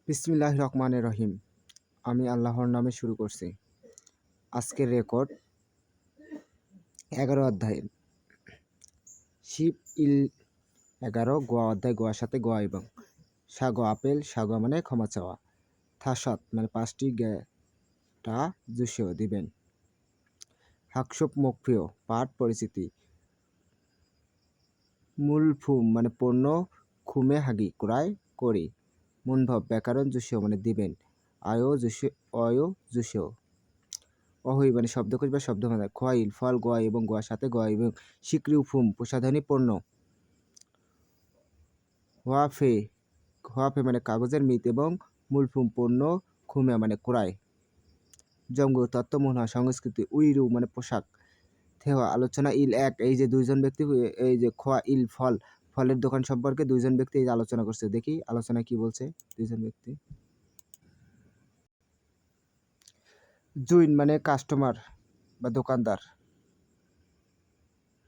বিসমিল্লাহির রহমানির রহিম। আমি আল্লাহর নামে শুরু করছি। আজকের রেকর্ড 11 অধ্যায়ের শিপ ইল 11 গোয়া অধ্যায়, গোয়ার সাথে গোয়া এবং সাগো আপেল, সাগো মানে ক্ষমা চাওয়া, থাসাত মানে 5টি গেটা জুসেও দিবেন, হাকসব মকফিও পাঠ পরিচিতি, মূলফুম মানে পণ্য, খুমে হাগি ক্রয় করি, মুনভব ব্যাকরণ জুসেও মানে দিবেন, অয়ো জুসেও, অহই মানে শব্দকোষ বা শব্দ ভাণ্ডার, খোয়াইল ফল, গোয়া এবং গোয়ার সাথে গোয়া এবং সিক্রিউফুম প্রসাধনী পণ্য, হোয়াফে হোয়াফে মানে কাগজের মিত এবং মূলফুম পণ্য, খুমে মানে ক্রয়, জঙ্গ তত্ত্ব মনে সংস্কৃতি, উইরু মানে পোশাক, থেওয়া আলোচনা, ইল এক এই যে দুইজন ব্যক্তি, এই যে খোয়া ইল ফল ফলের দোকান সম্পর্কে দুইজন ব্যক্তি এই যে আলোচনা করছে। দেখি আলোচনা কি বলছে দুইজন ব্যক্তি। জুইন মানে কাস্টমার বা দোকানদার।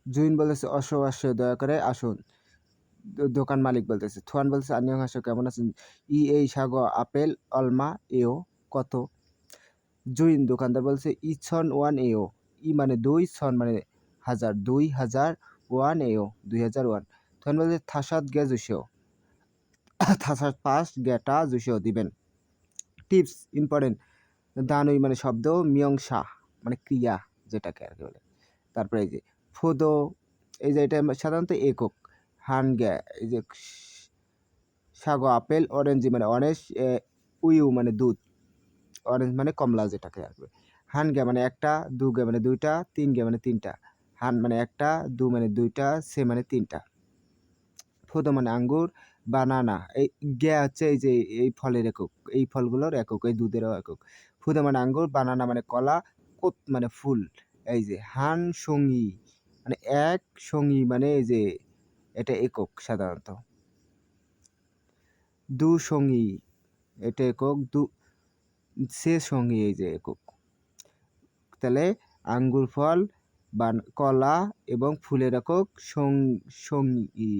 জুইন বলেছে অসো দয়া করে আসুন। দোকান মালিক বলতেছে। থুয়ান বলতেছে আনিয়ং হাসো কেমন আছেন। এই সাগো আপেল অলমা এও কত। জুইন দোকানদার বলছে ইছন ওয়ান এও, মানে 2, ছন মানে 1000, 2000, ওয়ান এও 2000 ওয়ান। থুয়ান বলছে থাসাত গে জুসেও, থাসাত 5 গেটা জুসেও দিবেন। টিপস ইম্পর্টেন্ট, দানুই মানে শব্দ, মিয়ংসা মানে ক্রিয়া যেটাকে আর কি বলে। তারপরে এই যে ফোদো, এই যে এটা সাধারণত একক। হানগ্যা এই যে সাগো আপেল, অরেঞ্জি মানে অরেঞ্জ, উইউ মানে দুধ, অরেঞ্জ মানে কমলা যেটাকে আর কি। হানগ্যা মানে একটা, দুগে মানে দুইটা, তিনগে মানে তিনটা। হান মানে একটা, দু মানে দুইটা, সে মানে তিনটা। ফোদো মানে আঙ্গুর, বানানা এই গ্যা হচ্ছে এই যে এই ফলের একক, এই ফলগুলোর একক, এই দুধেরও একক। ফুদো মানে আঙ্গুর, বানানা মানে কলা, কোত মানে ফুল। এই যে হান সঙ্গী মানে এক, সঙ্গী মানে এই যে এটা একক সাধারণত। দু সঙ্গী এটা একক, সে সঙ্গী এই যে একক। তাহলে আঙ্গুর ফল, কলা এবং ফুলের একক সঙ্গী।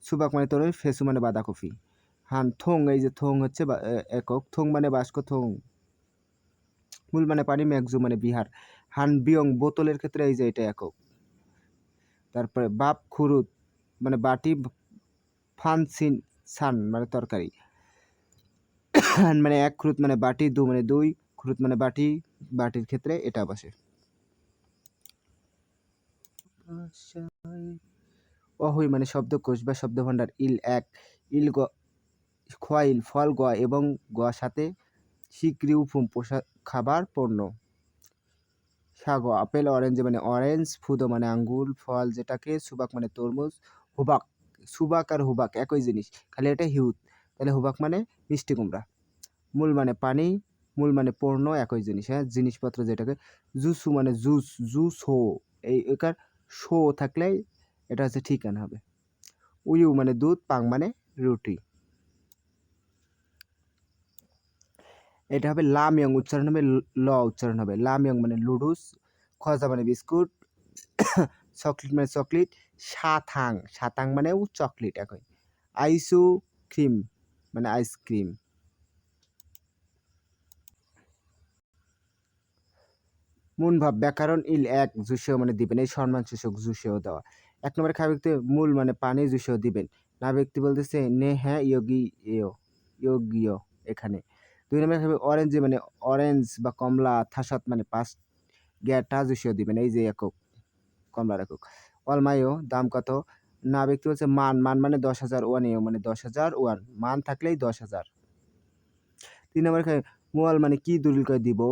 সুবাক মানে তরুণ, ফেসু মানে বাঁধাকপি। হান থং এই যে থং হচ্ছে একক, থং মানে বাস্ক, থং। মূল মানে পানি, ম্যাগজু মানে বিহার। হান বিয়ং বোতলের ক্ষেত্রে এই যে এটা একক। তারপরে বাপ খুরুত মানে বাটি, ফান সিন সান মানে তরকারি। হান মানে এক, খুরুত মানে বাটি, দু মানে দুই, খুরুত মানে বাটি, বাটির ক্ষেত্রে এটা বসে। অহই মানে শব্দকোষ বা শব্দ ভাণ্ডার, ইল এক, ইল খোয়াইল ফল, গোয়া এবং গোয়ার সাথে সিক্রিউফুম খাবার পণ্য, সাগো আপেল, অরেঞ্জ মানে অরেঞ্জ, ফুদো মানে আঙ্গুর ফল যেটাকে, সুবাক মানে তরমুজ, হুবাক সুবাক আর হুবাক একই জিনিস, খালি এটা হিউত। তাহলে হুবাক মানে মিষ্টি কুমড়া। মূল মানে পানি, মূল মানে পণ্য, একই জিনিস, হ্যাঁ জিনিসপত্র যেটাকে। জুসু মানে জুস হো, এই একার শো থাকলে এটা হচ্ছে ঠিকানা হবে। উইউ মানে দুধ, পাং মানে রুটি। এটা হবে লামইয়ং, উচ্চারণ হবে উচ্চারণ হবে লামইয়ং মানে লুডুস, খজা মানে বিস্কুট, চকলেট মানে চকলেট, সাতাং মানেও চকলেট একই। আইসু ক্রিম মানে আইসক্রিম। মূল ভাব ব্যাকরণ, ইল এক জুসেও মানে দিবেন, এই সম্মান সূচক জুসেও দেওয়া। 1 নম্বরে খা ব্যক্তি মূল মানে পানি, জুসেও দিবেন। না ব্যক্তি বলতেছে নে হ্যাঁ ইয়োগীয় এখানে। 2 নম্বরে খাবে অরেঞ্জ মানে অরেঞ্জ বা কমলা, থাসাত মানে 5 গ্যাটা জুসেও দিবেন, এই যে একক কমলার একক। অলমাইও দাম কত। না ব্যক্তি বলছে মান মানে 10,000 ওয়ান এও মানে 10,000 ওয়ান, মান থাকলেই 10,000। 3 নম্বরে মোয়াল মানে কি দলিল করে দিব।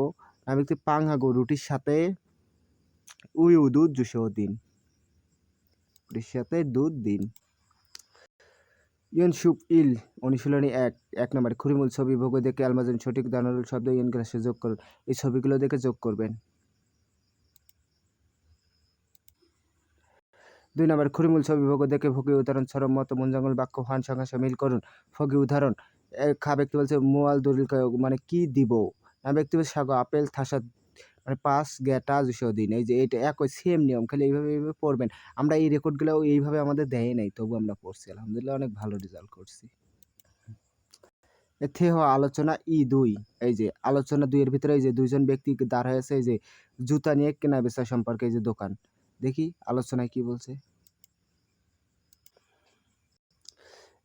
না ব্যক্তি পাংহাগো রুটির সাথে, উইউ দুধ জুসেও দিন, রুটির সাথে দুধ দিন। ইয়ন সুপ ইল অনুশীলনী 1 নম্বরে খুরিমুল ছবি ভোগ দেখে আলমাজন সঠিক দানারুল শব্দ ইয়ন ক্লাসে যোগ করুন। এই ছবিগুলো দেখে যোগ করবেন। 2 নম্বর খুরিমুল ছবি ভোগ দেখে ভোগী উদাহরণ সরম মত মনজঙ্গল বাক্য ফান সংখ্যা মিল করুন। ফগি উদাহরণ, খা ব্যক্তি বলছে মোয়াল দলিল মানে কি দিব। না ব্যক্তি বলছে সাগো আপেল থাসাত মানে 5 গ্যাটা জুসেও দিন, এই যে এটা একই সেম নিয়ম, খালি এইভাবে পড়বেন। আমরা এই রেকর্ডগুলো এইভাবে আমাদের দেয় নাই, তবু আমরা পড়ছি, আলহামদুলিল্লাহ অনেক ভালো রেজাল্ট করছি। থে হওয়া আলোচনা দুই। এই যে আলোচনা ২ এর ভিতরে এই যে ২ জন ব্যক্তি দাঁড় হয়ে আছে এই যে জুতা নিয়ে কেনা-বেচা সম্পর্কে এই যে দোকান। দেখি আলোচনায় কি বলছে?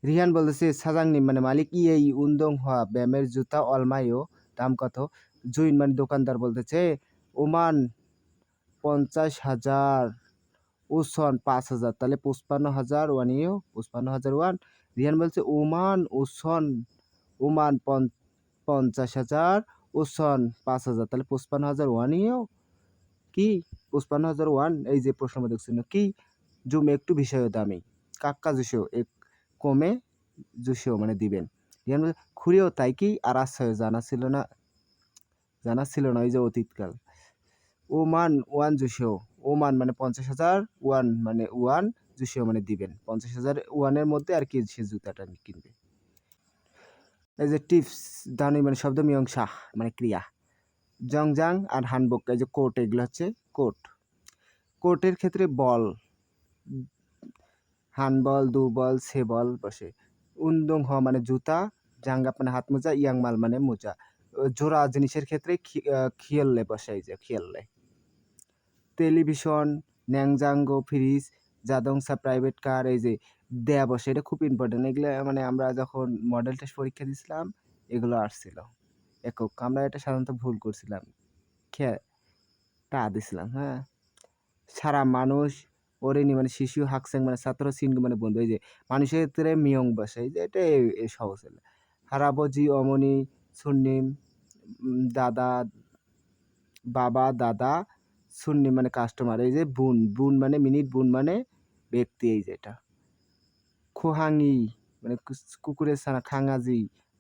রিহান বলতেছে সাজাংনি মানে মালিক এই উন্দং হওয়া ব্যায়ামের জুতা অলমাইও দাম কত? জুইন মানে দোকানদার বলতেছে ওমান ৫০,০০০ ওসন ৫,০০০ তাহলে ৫৫,০০০ ওয়ানিও ৫৫,০০০ ওয়ান। রিহান বলছে ওমান ৫০,০০০ ওসন ৫,০০০ তাহলে ৫৫,০০০ ওয়ানিও কি ৫৫,০০০ ওয়ান। এই যে প্রশ্ন দেখছিল কি জুম একটু বিষয় দামি কাক্কা জুসেও এক কমে জুসেও মানে দিবেন। রিহান বলছে খুঁড়িও তাই কি আর আশ্চর্য জানা ছিল না ওই যে অতীতকাল। ওমান ওয়ান জুসেও ওমান মানে ৫০,০০০ ওয়ান মানে ওয়ান জুসেও মানে দিবেন ৫০,০০০ ওয়ানের মধ্যে আর কি সে জুতাটা কিনবে। এই যে টিপস দানি মানে শব্দ মিয়ংসা মানে ক্রিয়া জংজাং আর হানবক এই যে কোট এগুলো হচ্ছে কোট। কোর্টের ক্ষেত্রে বল হানবল দুবল সে বল বসে। উন্দং হ মানে জুতা জাঙ্গাপ মানে হাত মোজা ইয়াংমাল মানে মোজা। জোড়া জিনিসের ক্ষেত্রে খিয়েললে বসে এই যে খিয়েললে। টেলিভিশন ন্যাংজাঙ্গো ফ্রিজ জাদংসা প্রাইভেট কার এই যে দেয়া বসে এটা খুব ইম্পর্টেন্ট। এগুলো মানে আমরা যখন মডেল টেস্ট পরীক্ষা দিয়েছিলাম এগুলো আসছিল একক। আমরা এটা সাধারণত ভুল করছিলাম টা দিছিলাম। হ্যাঁ সারা মানুষ ওরেনি মানে শিশু হাকসেং মানে ছাত্র সিনগু মানে বন্ধু এই যে মানুষের ক্ষেত্রে মিয়ং বসে এই যে এটা সহজ হলো। হারাবজি অমনি সুন্নিম দাদা বাবা দাদা সুন্নি মানে কাস্টমার এই যে বুন মানে মিনিট বুন মানে ব্যক্তি এই যে এটা। খোহাঙি মানে কুকুরের ছানা খাঙাজি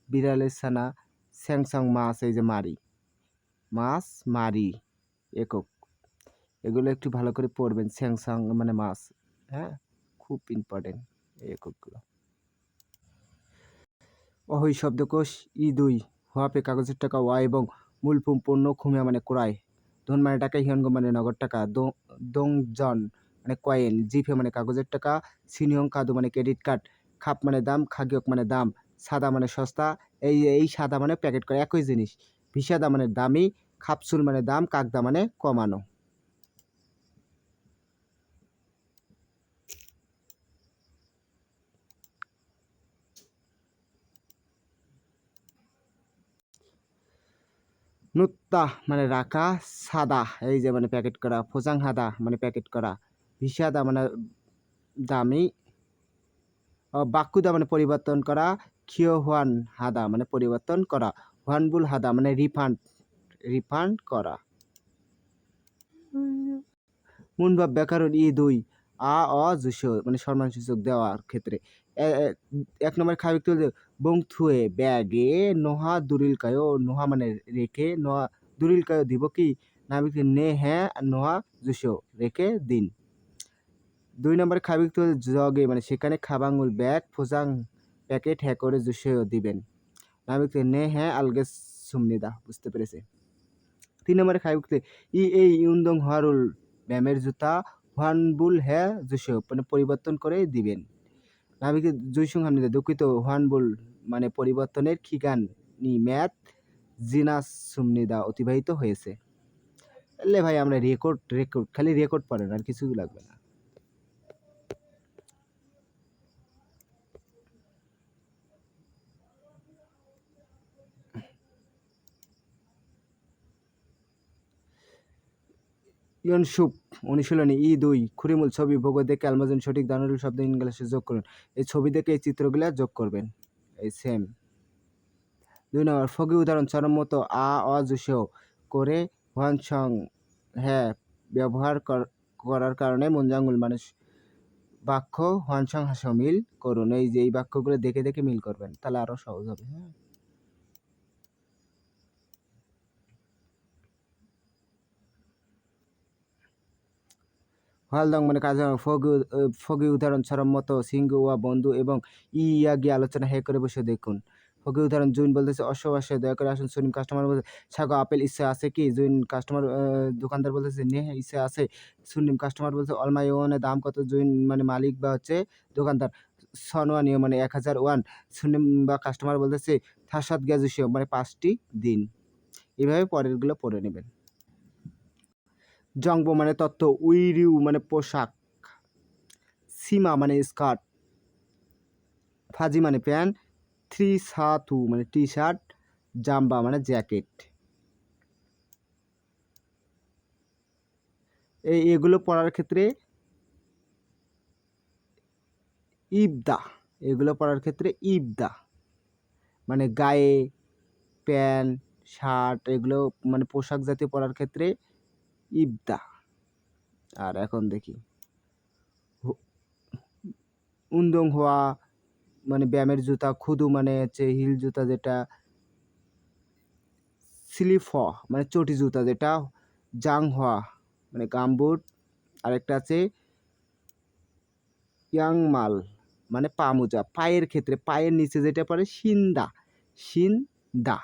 বিড়ালের ছানা স্যাংসং মাছ এই যে মাছ মারি একক। এগুলো একটু ভালো করে পড়বেন স্যাংসং মানে মাছ। হ্যাঁ খুব ইম্পর্টেন্ট এই এককগুলো। অহৈ শব্দকোষ দুই হওয়াপে কাগজের টাকা ওয়া এবং মূল পণ্য খুমিয়া মানে ক্রয় ধন মানে টাকা হিয়নগ মানে নগদ টাকা দংজন মানে কয়েন জিফে মানে কাগজের টাকা সিনিয়ং কাদু মানে ক্রেডিট কার্ড খাপ মানে দাম খাগিয়ক মানে দাম সাদা মানে সস্তা এই সাদা মানে প্যাকেট করা একই জিনিস। ভিসাদা মানে দামি খাপসুল মানে দাম কাকদা মানে কমানো। নুত্তা মানে রাখা সাদা এই যে মানে প্যাকেট করা ফোজাং হাদা মানে প্যাকেট করা ভিসাদা মানে দামি বাক্যুদা মানে পরিবর্তন করা খিও হুয়ান হাদা মানে পরিবর্তন করা হুয়ানবুল হাদা মানে রিফান্ড করা। মুনভাব ব্যাকরণ দুই জুস মানে সম্মানসূচক দেওয়ার ক্ষেত্রে এক নম্বর খাবিক তুলতে বং থুয়ে ব্যাগে নোহা দুরিল কায়ো নোহা মানে রেখে নোহা দুরিল কায়ো দিব কি নাবিক নে হ্যাঁ নোহা জুস রেখে দিন। ২ নম্বরে খাবিক তুলে জগে মানে সেখানে খাবাঙ্গুল ব্যাগ ফোজাং প্যাকেট হ্যাঁ করে জুসেও দিবেন নাবিক নে হ্যাঁ আলগে সুমনিদা বুঝতে পেরেছে। ৩ নম্বরে খাবিক তুলে এই ইউন্দং হারুল ব্যায়ামের জুতা হুয়ানবুল হ্যাঁ জুসেও মানে পরিবর্তন করে দিবেন নাবিকে জুইসুং হামনিদা দুঃখিত হুয়ানবুল মানে পরিবর্তনের খিগান নি ম্যাথ জিনাস সুমনিদা অতিবাহিত হয়েছে। এলে ভাই আমরা রেকর্ড খালি রেকর্ড পড়েন আর কিছু লাগবে না। ইয়নসুক অনুশীলনী দুই খুরিমুল ছবি ভূগোল দেখে আলমাজন সঠিক দানুরুল শব্দ ইংলিশে যোগ করুন। এই ছবি দেখে এই চিত্রগুলা যোগ করবেন এই সেম। ২ নম্বর ফগি উদাহরণ চরমমতো অজুসেও করে হুয়ানসং হ্যাঁ ব্যবহার করার কারণে মুঞ্জাঙ্গুল মানুষ বাক্য হুয়ানসং হাসেও মিল করুন। এই যে এই বাক্যগুলো দেখে দেখে মিল করবেন তাহলে আরো সহজ হবে। হ্যাঁ হালদং মানে কাজ ফগি উদাহরণ মতো সিংহু ওয়া বন্ধু এবং ইয়াগি আলোচনা হে করে বসে দেখুন। ফগি উদাহরণ জুইন বলতেছে অবশ্যই দয়া করে আসুন সুনিম কাস্টমার বলতে সাগো আপেল ইচ্ছে আছে কি জুইন কাস্টমার দোকানদার বলতেছে নে ইচ্ছে আছে সুনিম কাস্টমার বলছে অলমাই ওনের দাম কত জুইন মানে মালিক বা হচ্ছে দোকানদার সনওয়ানীয় মানে 1001, সুনিম বা কাস্টমার বলতেছে থাসাদ গ্যাজুসীয় মানে 5টি দিন। এভাবে পরেরগুলো পড়ে নেবেন। জংবো মানে তত্ত্ব, উইরিউ মানে পোশাক, সীমা মানে স্কার্ট, ফাজি মানে প্যান্ট, থ্রি সাতু মানে টি শার্ট, জাম্বা মানে জ্যাকেট। এগুলো পড়ার ক্ষেত্রে ইবদা, এগুলো পড়ার ক্ষেত্রে ইবদা মানে গায়ে প্যান্ট শার্ট এগুলো মানে পোশাক জাতীয় পরার ক্ষেত্রে ইবদা। আর এখন দেখি উন্দং হওয়া মানে ব্যায়ামের জুতা, খুদু মানে হচ্ছে হিল জুতা যেটা, স্লিপ মানে চটি জুতা যেটা, জাং হওয়া মানে গামবুট, আরেকটা আছে ইয়াংমাল মানে পা মোজা। পায়ের ক্ষেত্রে পায়ের নিচে যেটা পড়ে সিন্দা, সিন্দা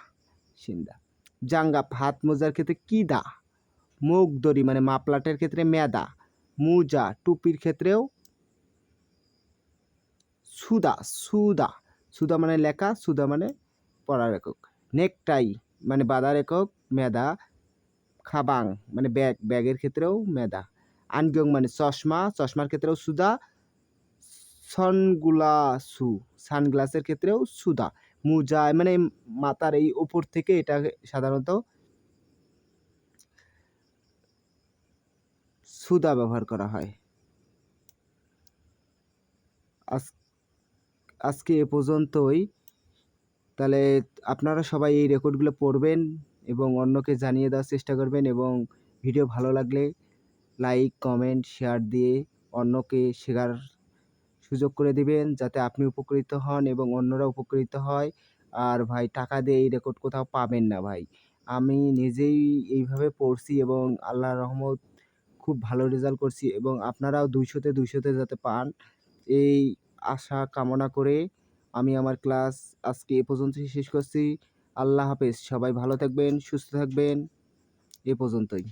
সিন্দা। জাঙ্গাপ হাত মোজার ক্ষেত্রে কিদা। মুখ দড়ি মানে মাপলাটের ক্ষেত্রে মেদা। মুজা টুপির ক্ষেত্রেও সুদা, সুদা সুদা মানে লেখা, সুদা মানে পড়ার একক। নেকটাই মানে বাঁধার একক মেদা। খাবাং মানে ব্যাগ, ব্যাগের ক্ষেত্রেও মেদা। আনগিয়ং মানে চশমা, চশমার ক্ষেত্রেও সুদা। সনগ্লাসু সানগ্লাসের ক্ষেত্রেও সুদা। মুজা মানে মাথার এই উপর থেকে এটা সাধারণত সুদা ব্যবহার করা হয়। আজকে এ পর্যন্তই। তাহলে আপনারা সবাই এই রেকর্ডগুলো পড়বেন এবং অন্যকে জানিয়ে দেওয়ার চেষ্টা করবেন, এবং ভিডিও ভালো লাগলে লাইক কমেন্ট শেয়ার দিয়ে অন্যকে শেখার সুযোগ করে দিবেন, যাতে আপনি উপকৃত হন এবং অন্যরা উপকৃত হয়। আর ভাই টাকা দিয়ে এই রেকর্ড কোথাও পাবেন না ভাই। আমি নিজেই এইভাবে পড়ছি এবং আল্লাহর রহমত খুব ভালো রেজাল্ট করছি, এবং আপনারাও 200তে 200তে যাতে পান এই আশা কামনা করে আমি আমার ক্লাস আজকে এ পর্যন্তই শেষ করছি। আল্লাহ হাফেজ। সবাই ভালো থাকবেন, সুস্থ থাকবেন। এ পর্যন্তই।